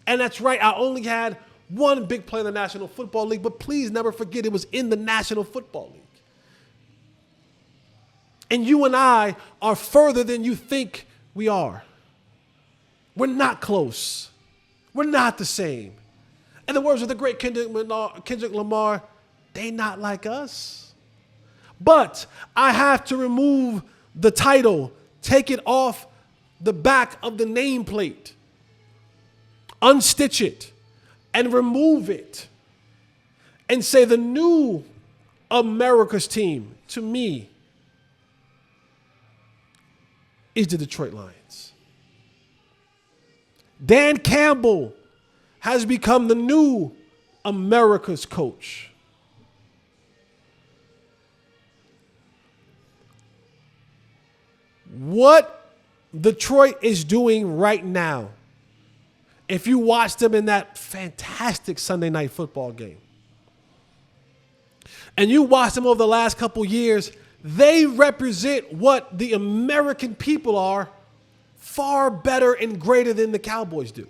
And that's right. I only had one big play in the National Football League, but please never forget it was in the National Football League. And you and I are further than you think we are. We're not close. We're not the same. In the words of the great Kendrick Lamar, they not like us. But I have to remove the title, take it off the back of the nameplate, unstitch it, and remove it, and say the new America's team, to me, is the Detroit Lions. Dan Campbell has become the new America's coach. What Detroit is doing right now, if you watch them in that fantastic Sunday night football game, and you watch them over the last couple years, they represent what the American people are far better and greater than the Cowboys do.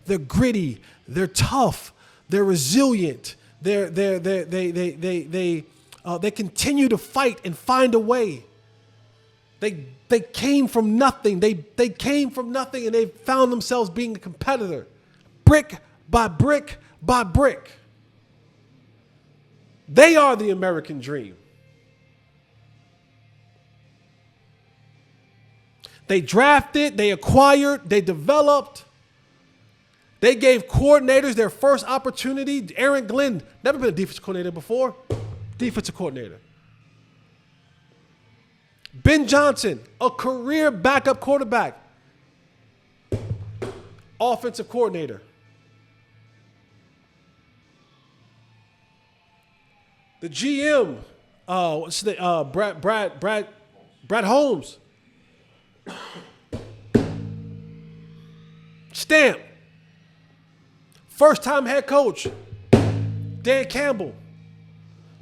They're gritty, they're tough, they're resilient, they continue to fight and find a way. They came from nothing. They came from nothing and they found themselves being a competitor, brick by brick by brick. They are the American dream. They drafted, they acquired, they developed, They gave coordinators their first opportunity. Aaron Glenn, never been a defensive coordinator before. Defensive coordinator. Ben Johnson, a career backup quarterback. Offensive coordinator. The GM, Brad Holmes. Stamp. First-time head coach, Dan Campbell.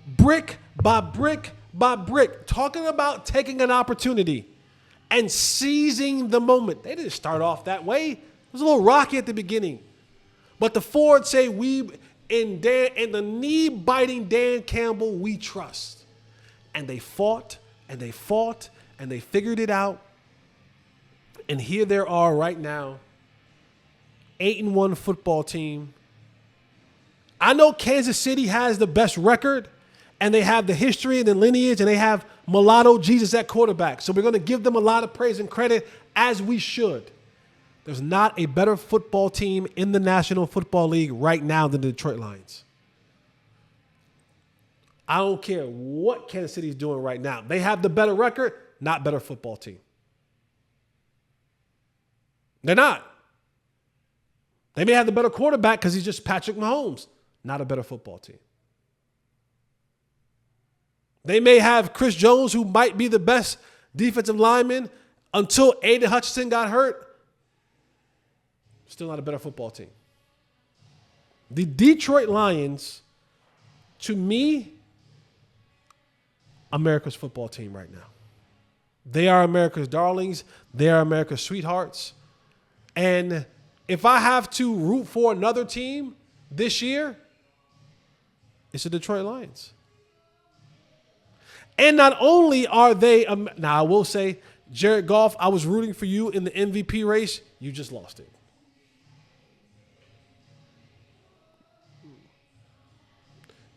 Brick by brick by brick, talking about taking an opportunity and seizing the moment. They didn't start off that way. It was a little rocky at the beginning. But the Fords say, in the knee-biting Dan Campbell, we trust. And they fought, and they fought, and they figured it out. And here they are right now, 8-1 football team. I know Kansas City has the best record, and they have the history and the lineage, and they have Mulatto Jesus at quarterback. So we're going to give them a lot of praise and credit, as we should. There's not a better football team in the National Football League right now than the Detroit Lions. I don't care what Kansas City is doing right now. They have the better record, not better football team. They're not. They may have the better quarterback because he's just Patrick Mahomes. Not a better football team. They may have Chris Jones, who might be the best defensive lineman until Aiden Hutchinson got hurt. Still not a better football team. The Detroit Lions, to me, America's football team right now. They are America's darlings. They are America's sweethearts. And if I have to root for another team this year, it's the Detroit Lions. And not only are they, now I will say, Jared Goff, I was rooting for you in the MVP race. You just lost it.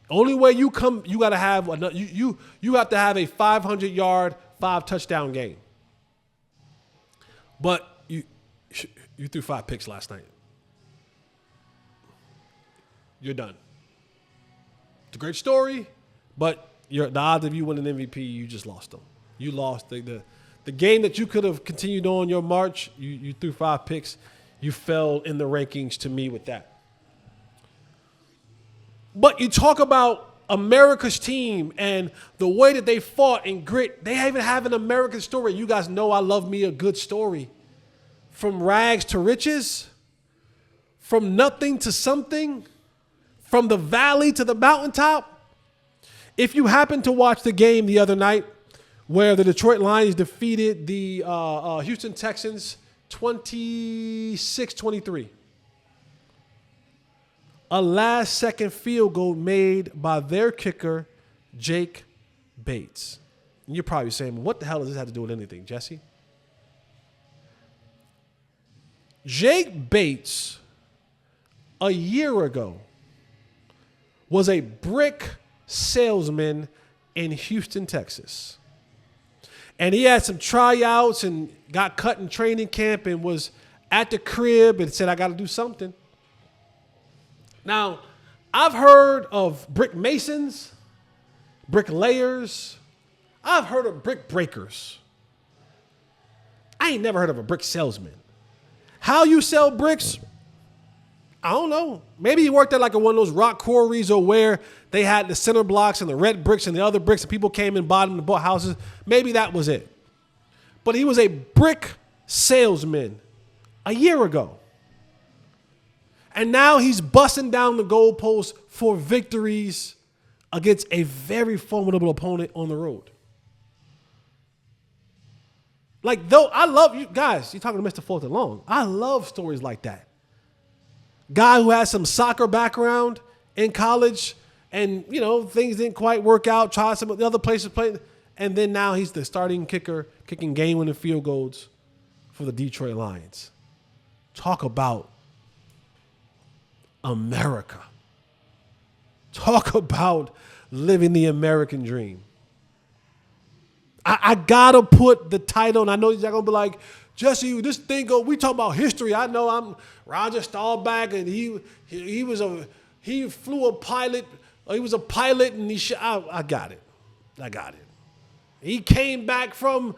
Only way you come, you got to have another, you have to have a 500-yard, 5-touchdown game. But you threw 5 picks last night. You're done. It's a great story, but the odds of you winning MVP, you just lost them. You lost the game that you could have continued on your march. You threw 5 picks. You fell in the rankings to me with that. But you talk about America's team and the way that they fought and grit. They even have an American story. You guys know I love me a good story. From rags to riches, from nothing to something, from the valley to the mountaintop. If you happen to watch the game the other night where the Detroit Lions defeated the Houston Texans 26-23. A last-second field goal made by their kicker, Jake Bates. And you're probably saying, what the hell does this have to do with anything, Jesse? Jake Bates, a year ago, was a brick salesman in Houston, Texas. And he had some tryouts and got cut in training camp and was at the crib and said, I got to do something. Now, I've heard of brick masons, bricklayers. I've heard of brick breakers. I ain't never heard of a brick salesman. How you sell bricks? I don't know. Maybe he worked at like one of those rock quarries or where they had the center blocks and the red bricks and the other bricks and people came and bought them and bought houses. Maybe that was it. But he was a brick salesman a year ago. And now he's busting down the goalposts for victories against a very formidable opponent on the road. Like, though, I love you guys. You're talking to Mr. Fulton Long. I love stories like that. Guy who has some soccer background in college and, things didn't quite work out, tried some other places to play. And then now he's the starting kicker, kicking game-winning field goals for the Detroit Lions. Talk about America. Talk about living the American dream. I gotta put the title, and I know you're gonna be like, Jesse, this thing go. We talk about history. I know I'm Roger Staubach, and he flew a pilot. He was a pilot, and I got it. I got it. He came back from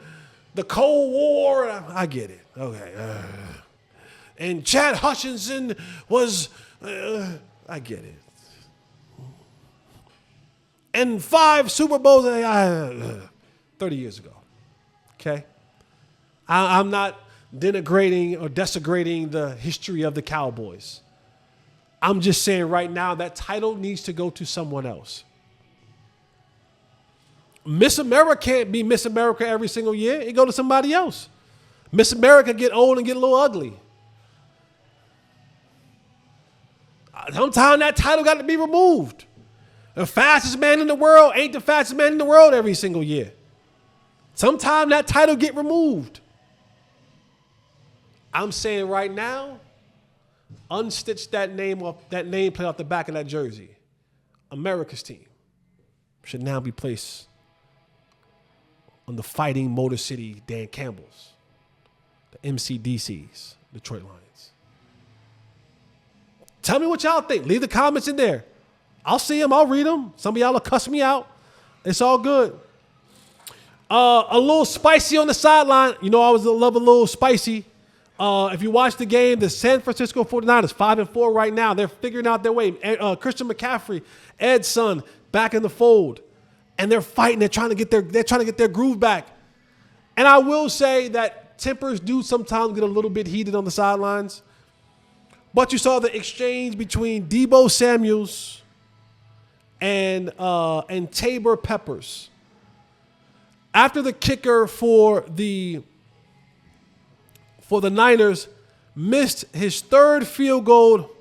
the Cold War. I get it. Okay. And Chad Hutchinson was. I get it. And 5 Super Bowls 30 years ago. Okay? I'm not denigrating or desecrating the history of the Cowboys. I'm just saying right now that title needs to go to someone else. Miss America can't be Miss America every single year. It go to somebody else. Miss America get old and get a little ugly. Sometimes that title got to be removed. The fastest man in the world ain't the fastest man in the world every single year. Sometimes that title get removed. I'm saying right now, unstitch that nameplate off the back of that jersey. America's team should now be placed on the Fighting Motor City Dan Campbell's, the MCDC's, Detroit Lions. Tell me what y'all think. Leave the comments in there. I'll see them. I'll read them. Some of y'all will cuss me out. It's all good. A little spicy on the sideline. You know I love a little spicy. If you watch the game, the San Francisco 49ers, 5-4 right now. They're figuring out their way. Christian McCaffrey, Ed's son, back in the fold. And they're fighting. They're trying to get their groove back. And I will say that tempers do sometimes get a little bit heated on the sidelines. But you saw the exchange between Deebo Samuels and Tabor Peppers. After the kicker for the Niners missed his 3rd field goal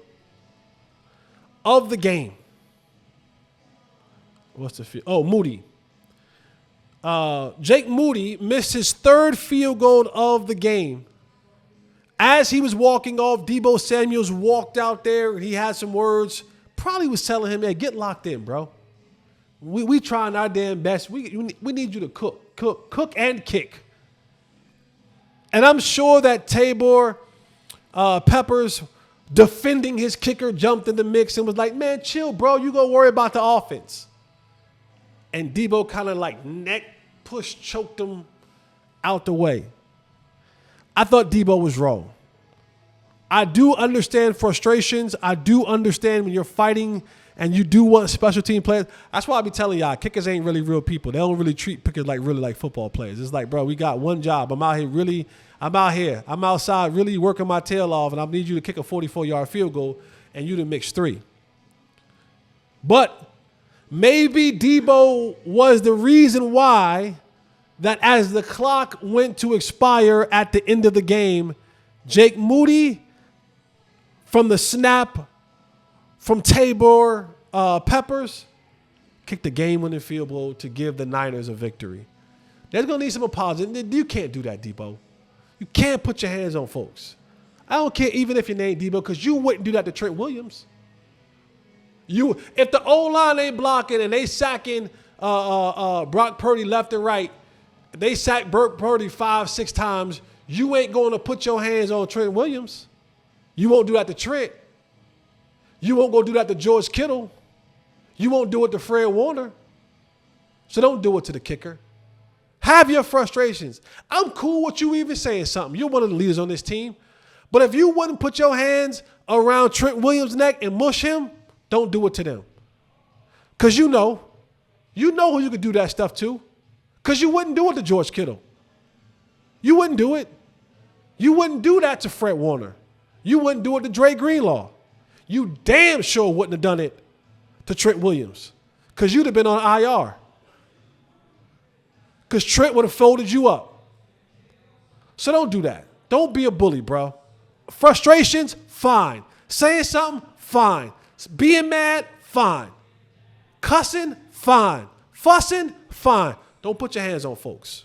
of the game. What's the field? Oh, Moody. Jake Moody missed his 3rd field goal of the game. As he was walking off, Deebo Samuels walked out there. He had some words. Probably was telling him, "Hey, get locked in, bro. We trying our damn best. We need you to cook and kick." And I'm sure that Tabor Peppers, defending his kicker, jumped in the mix and was like, "Man, chill, bro. You go worry about the offense." And Deebo kind of like neck push choked him out the way. I thought Deebo was wrong. I do understand frustrations. I do understand when you're fighting and you do want special team players. That's why I be telling y'all, kickers ain't really real people. They don't really treat kickers like football players. It's like, bro, we got one job. I'm outside really working my tail off, and I need you to kick a 44-yard field goal, and you to mix 3. But maybe Deebo was the reason why that as the clock went to expire at the end of the game, Jake Moody from the snap from Tabor Peppers kicked the game-winning field goal to give the Niners a victory. They're going to need some apologies. You can't do that, Deebo. You can't put your hands on folks. I don't care even if your name Deebo, because you wouldn't do that to Trent Williams. If the O-line ain't blocking and they sacking Brock Purdy left and right, they sack Brock Purdy 5-6 times, you ain't going to put your hands on Trent Williams. You won't do that to Trent. You won't go do that to George Kittle. You won't do it to Fred Warner. So don't do it to the kicker. Have your frustrations. I'm cool with you even saying something. You're one of the leaders on this team. But if you wouldn't put your hands around Trent Williams' neck and mush him, don't do it to them. Because you know who you could do that stuff to. Because you wouldn't do it to George Kittle. You wouldn't do it. You wouldn't do that to Fred Warner. You wouldn't do it to Dre Greenlaw. You damn sure wouldn't have done it to Trent Williams. Because you'd have been on IR. Because Trent would have folded you up. So don't do that. Don't be a bully, bro. Frustrations, fine. Saying something, fine. Being mad, fine. Cussing, fine. Fussing, fine. Don't put your hands on folks.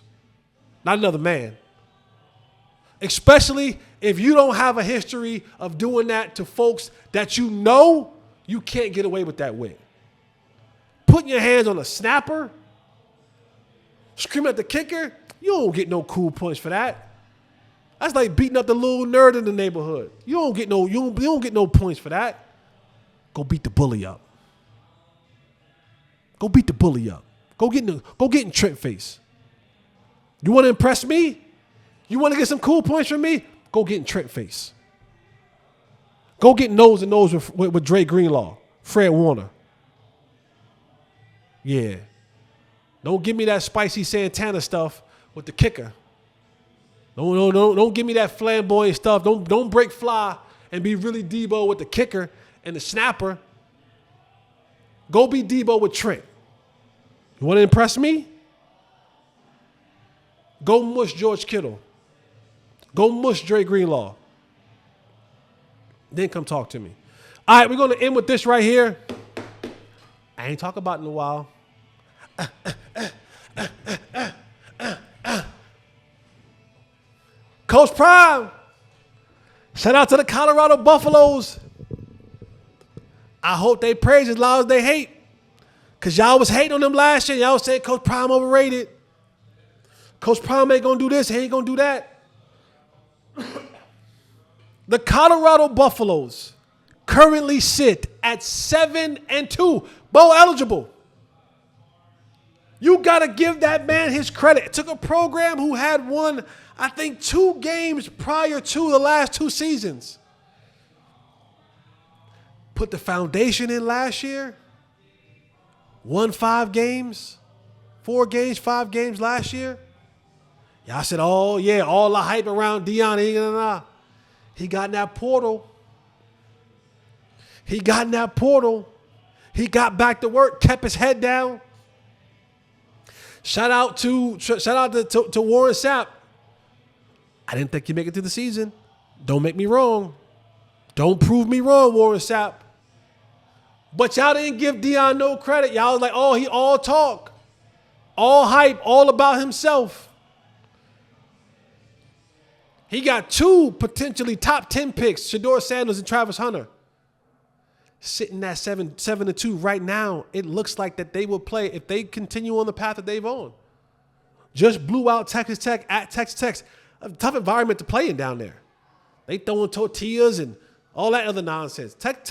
Not another man. Especially if you don't have a history of doing that to folks that you know you can't get away with that with. Putting your hands on a snapper, screaming at the kicker, you don't get no cool points for that. That's like beating up the little nerd in the neighborhood. You don't get no points for that. Go beat the bully up. Go beat the bully up. Go get in Trent face. You want to impress me? You want to get some cool points from me? Go get in Trent face. Go get nose to nose with Dre Greenlaw, Fred Warner. Yeah. Don't give me that spicy Santana stuff with the kicker. Don't give me that flamboyant stuff. Don't break fly and be really Deebo with the kicker and the snapper. Go be Deebo with Trent. You want to impress me? Go mush George Kittle. Go mush Dre Greenlaw. Then come talk to me. All right, we're going to end with this right here. I ain't talked about it in a while. Coach Prime. Shout out to the Colorado Buffaloes. I hope they praise as loud as they hate. Because y'all was hating on them last year. Y'all said Coach Prime overrated. Coach Prime ain't going to do this. He ain't going to do that. The Colorado Buffaloes currently sit at 7-2. Bowl eligible. You got to give that man his credit. It took a program who had won, I think, 2 games prior to the last 2 seasons. Put the foundation in last year. Won 5 games. 4 games, 5 games last year. Y'all said, oh, yeah, all the hype around Deion. He got in that portal. He got back to work, kept his head down. Shout out to Warren Sapp. I didn't think he'd make it through the season. Don't make me wrong. Don't prove me wrong, Warren Sapp. But y'all didn't give Deion no credit. Y'all was like, oh, he all talk. All hype, all about himself. He got 2 potentially top 10 picks, Shedeur Sanders and Travis Hunter. Sitting at 7-2 right now, it looks like that they will play if they continue on the path that they've on. Just blew out Texas Tech at Texas Tech. A tough environment to play in down there. They throwing tortillas and all that other nonsense. Tech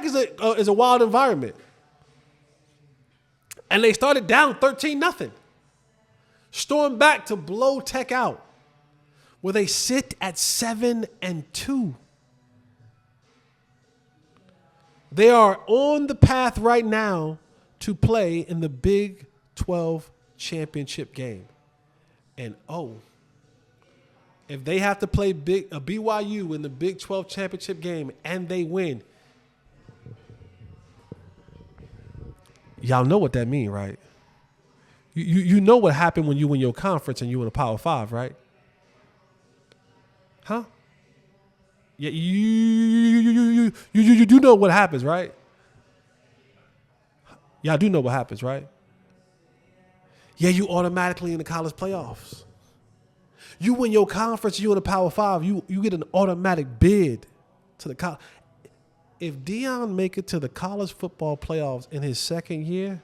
is a wild environment. And they started down 13-0. Stormed back to blow Tech out, where they sit at 7-2. They are on the path right now to play in the Big 12 championship game. And if they have to play a BYU in the Big 12 championship game and they win, y'all know what that means, right? You know what happened when you win your conference and you win a Power 5, right? Huh? Yeah, you do know what happens, right? Y'all do know what happens, right? Yeah, you automatically in the college playoffs. You win your conference, you in the Power 5, you get an automatic bid to the college. If Deion make it to the college football playoffs in his second year,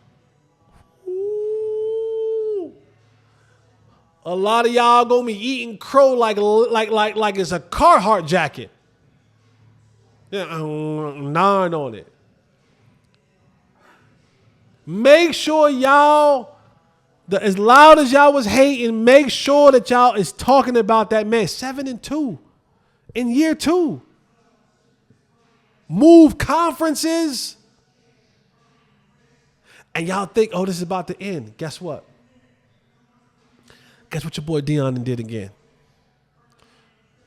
a lot of y'all gonna be eating crow like it's a Carhartt jacket. Yeah, 9 on it. Make sure y'all, as loud as y'all was hating, make sure that y'all is talking about that man. 7-2 in year 2. Move conferences. And y'all think, oh, this is about to end. Guess what? Guess what your boy Deion did again?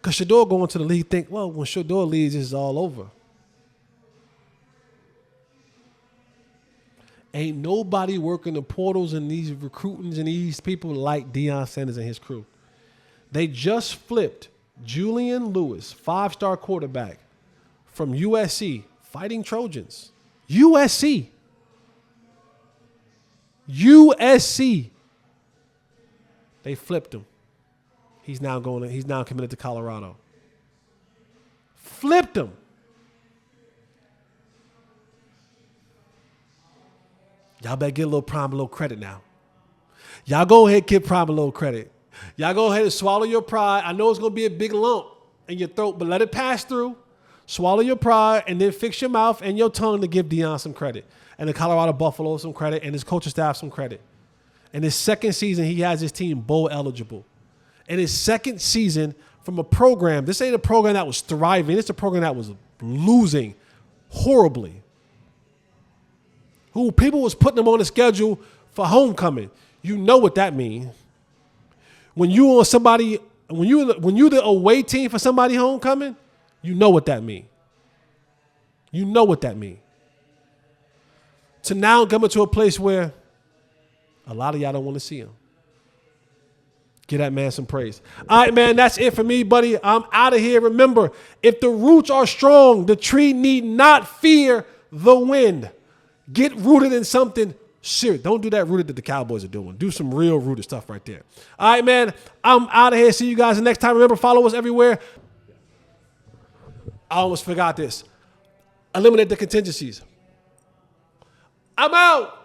Because Shedeur going to the league think, well, when Shedeur leaves, this is all over. Ain't nobody working the portals and these recruitings and these people like Deion Sanders and his crew. They just flipped Julian Lewis, 5-star quarterback from USC, Fighting Trojans. USC. They flipped him. He's now committed to Colorado. Flipped him. Y'all better get a little Prime a little credit now. Y'all go ahead, give Prime a little credit. Y'all go ahead and swallow your pride. I know it's going to be a big lump in your throat, but let it pass through. Swallow your pride and then fix your mouth and your tongue to give Deion some credit and the Colorado Buffaloes some credit and his coaching staff some credit. In his second season, he has his team bowl eligible. In his second season from a program, this ain't a program that was thriving. It's a program that was losing horribly. Who people was putting them on the schedule for homecoming. You know what that means. When you on somebody, when you the away team for somebody homecoming, you know what that means. You know what that means. To now coming to a place where a lot of y'all don't want to see him. Give that man some praise. All right, man, that's it for me, buddy. I'm out of here. Remember, if the roots are strong, the tree need not fear the wind. Get rooted in something serious. Don't do that rooted that the Cowboys are doing. Do some real rooted stuff right there. All right, man, I'm out of here. See you guys the next time. Remember, follow us everywhere. I almost forgot this. Eliminate the contingencies. I'm out.